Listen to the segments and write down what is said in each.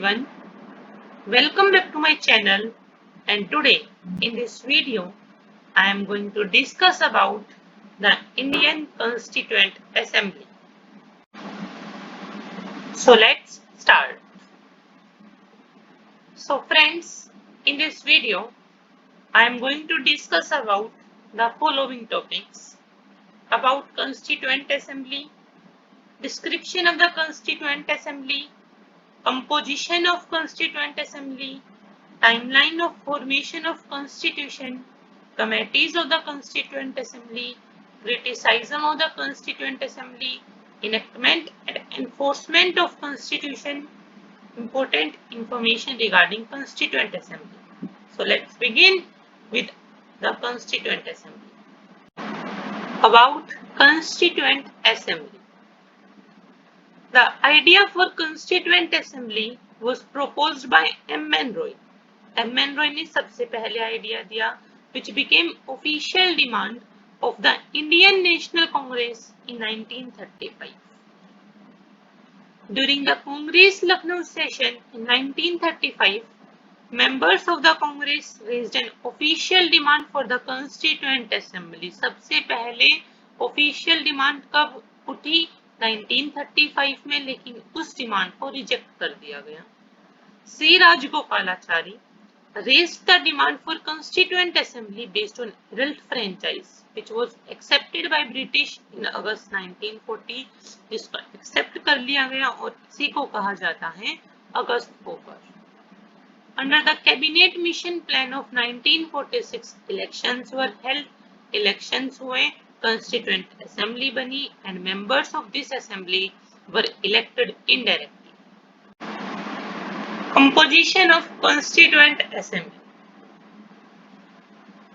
everyone, welcome back to my channel, and today in this video I am going to discuss about the Indian Constituent Assembly. So let's start. So friends, in this video I am going to discuss about the following topics: about Constituent Assembly, description of the Constituent Assembly, composition of Constituent Assembly, timeline of formation of Constitution, committees of the Constituent Assembly, criticism of the Constituent Assembly, enactment and enforcement of Constitution, important information regarding Constituent Assembly. So let's begin with the Constituent Assembly. About Constituent Assembly. The idea for Constituent Assembly was proposed by M. N. Roy. M. N. Roy ने सबसे पहले idea दिया, which became official demand of the Indian National Congress in 1935. During the Congress Lucknow session in 1935, members of the Congress raised an official demand for the Constituent Assembly. सबसे पहले official demand कब उठी? 1935 में, लेकिन उस demand को reject कर दिया गया. C. Rajagopalachari raised the demand for Constituent Assembly based on adult franchise, which was accepted by British in August 1940. जिसको एक्सेप्ट कर लिया गया और इसी को कहा जाता है अगस्त पोपर. Under the Cabinet Mission Plan of 1946, elections were held. Elections हुए, Constituent Assembly बनी, and members of this assembly were elected indirectly. Composition of Constituent Assembly.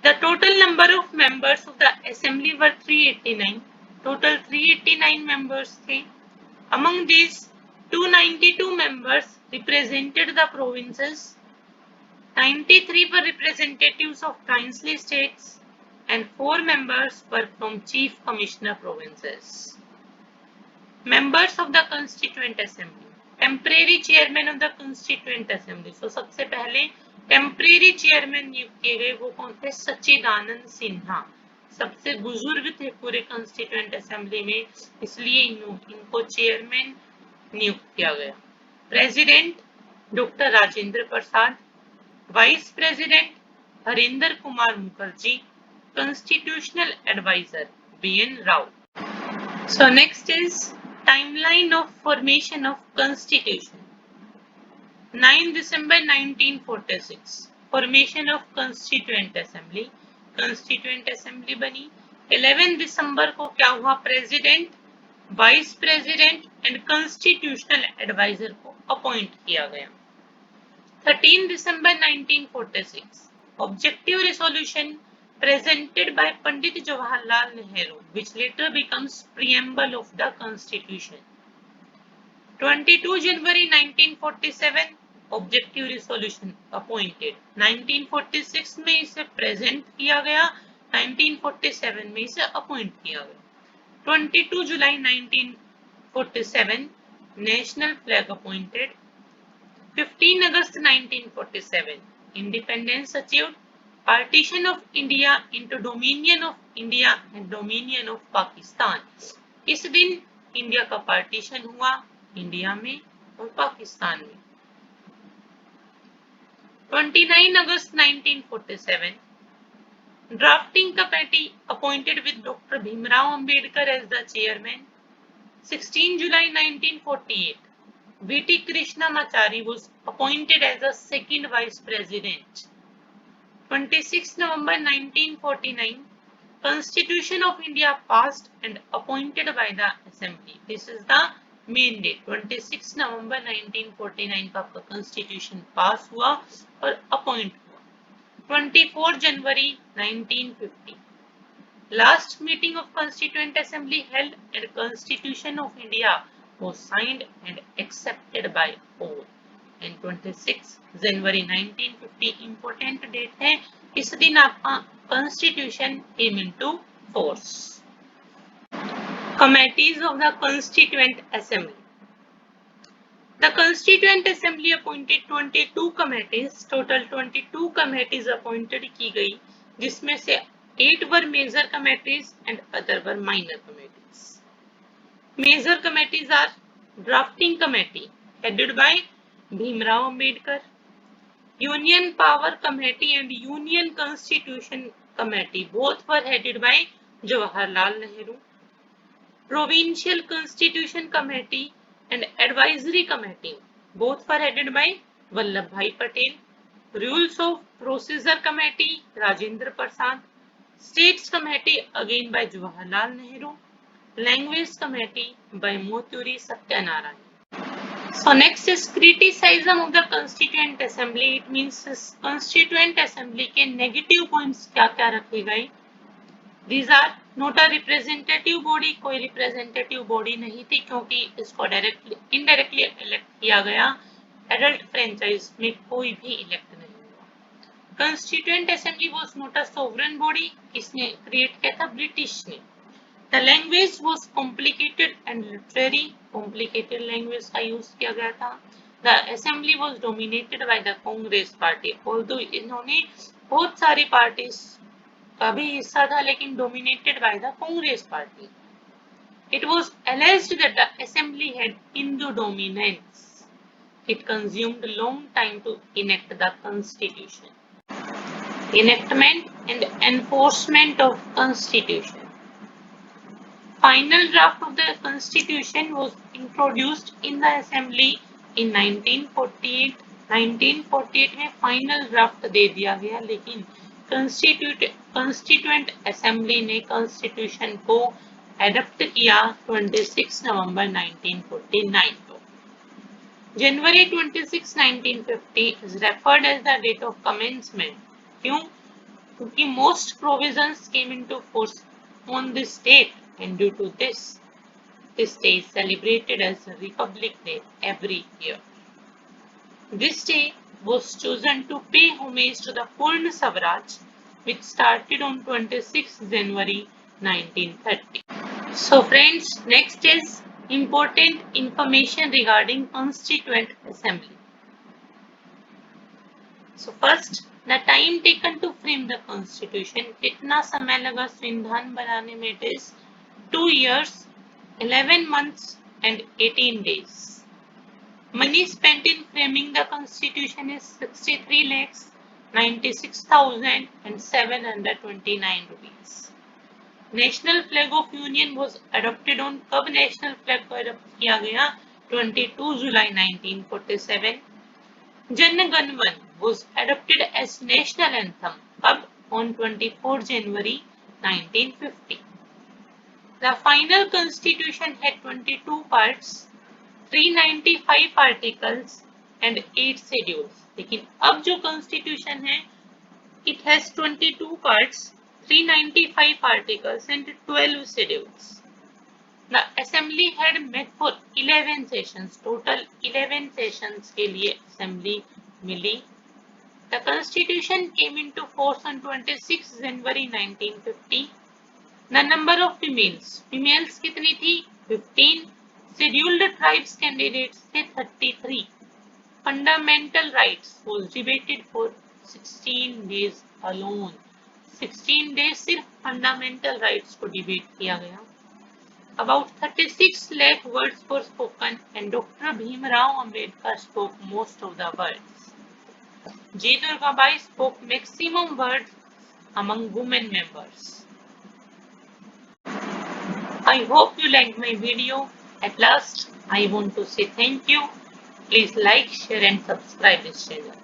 The total number of members of the assembly were 389. Total 389 members थे. Among these, 292 members represented the provinces, 93 were representatives of princely states, and 4 members were from Chief Commissioner provinces. Members of the Constituent Assembly. Temporary Chairman of the Constituent Assembly. So सबसे पहले temporary chairman नियुक्त किए गए, वो कौन थे? सच्चिदानंद सिन्हा. सबसे बुजुर्ग थे पूरे कंस्टिट्यूएंट असेंबली में, इसलिए इनको चेयरमैन नियुक्त किया गया. President doctor Rajendra Prasad, vice president Harinder Kumar Mukherjee, constitutional advisor B.N. Rao. So next is timeline of formation of Constitution. 9 December 1946, formation of Constituent Assembly. Constituent Assembly बनी. 11 दिसंबर को क्या हुआ? President, vice president and constitutional adviser को अपॉइंट किया गया. 13 December 1946, objective resolution presented by Pandit Jawaharlal Nehru, which later becomes preamble of the Constitution. 22 January 1947, objective resolution appointed. 1946 में इसे present किया गया, 1947 में इसे अपॉइंट किया गया. 22 July 1947, national flag appointed. 15 August 1947, independence achieved. Partition of India into Dominion of India and Dominion of Pakistan. इस दिन इंडिया का पार्टीशन हुआ, इंडिया में और पाकिस्तान में. 29 August 1947, drafting committee appointed with Dr. Bhimrao Ambedkar as the chairman. 16 July 1948, V.T. Krishnamachari was appointed as the second vice president. 26 November 1949, Constitution of India passed and appointed by the Assembly. This is the main date. 26 November 1949 का Constitution pass हुआ और appoint हुआ. 24 January 1950, last meeting of Constituent Assembly held and Constitution of India was signed and accepted by all. And 26 January 1950 important date है. इस दिन आपका Constitution came into force. Committees of the Constituent Assembly. The Constituent Assembly appointed 22 committees, total 22 committees appointed की गई, जिसमें से 8 were major committees and other were minor committees. Major committees are Drafting Committee headed by Bhimrao Ambedkar, Union Power Committee and Union Constitution Committee both were headed by Jawaharlal Nehru, Provincial Constitution Committee and Advisory Committee both were headed by Vallabhbhai Patel, Rules of Procedure Committee Rajendra Prasad, States Committee again by Jawaharlal Nehru, Language Committee by Moturi Satyanarayan. So next is criticism of the Constituent Assembly. It means Constituent Assembly के negative points क्या-क्या रखे गए. These are not a representative body, कोई representative body नहीं थी क्योंकि इसको indirectly elect किया गया. Adult franchise में कोई भी elect नहीं हुआ. Constituent Assembly was not a sovereign body. किसने create किया था? British ने. The language was complicated and literary. Complicated language का use किया गया था. The assembly was dominated by the Congress party. Although इन्होंने बहुत सारी parties का भी हिस्सा था, लेकिन dominated by the Congress party. It was alleged that the assembly had Hindu dominance. It consumed a long time to enact the constitution. Enactment and enforcement of constitution. Final draft of the Constitution was introduced in the Assembly in 1948. 1948 में final draft दे दिया गया, लेकिन Constituent Assembly ने Constitution को adopt किया 26 नवंबर 1949 को. January 26, 1950 is referred as the date of commencement. क्यों? क्योंकि most provisions came into force on this date. And due to this day is celebrated as Republic Day every year. This day was chosen to pay homage to the Purna Swaraj, which started on 26 January 1930. So friends, next is important information regarding Constituent Assembly. So first, the time taken to frame the Constitution. कितना समय लगा संविधान बनाने में? It is 2 years, 11 months and 18 days. Money spent in framing the Constitution is 63 lakhs 96,729 rupees. National flag of Union was adopted on कब national flag को adopt किया गया? 22 July 1947. Jan Gan Man was adopted as national anthem कब? On 24 January 1950. The final constitution had 22 parts, 395 articles and 8 schedules. लेकिन अब जो constitution है, it has 22 parts, 395 articles and 12 schedules. The assembly had met for 11 sessions. Total 11 sessions के लिए assembly milli. The constitution came into force on 26 January 1950. The number of females कितनी थी? 15. Scheduled tribes candidates थे 33. Fundamental rights was debated for 16 days alone. 16 days सिर्फ fundamental rights को debate किया गया. About 36 lakh words were spoken and Dr. Bhimrao Ambedkar spoke most of the words. J. Durgabai spoke maximum words among women members. I hope you liked my video. At last, I want to say thank you. Please like, share and subscribe this channel.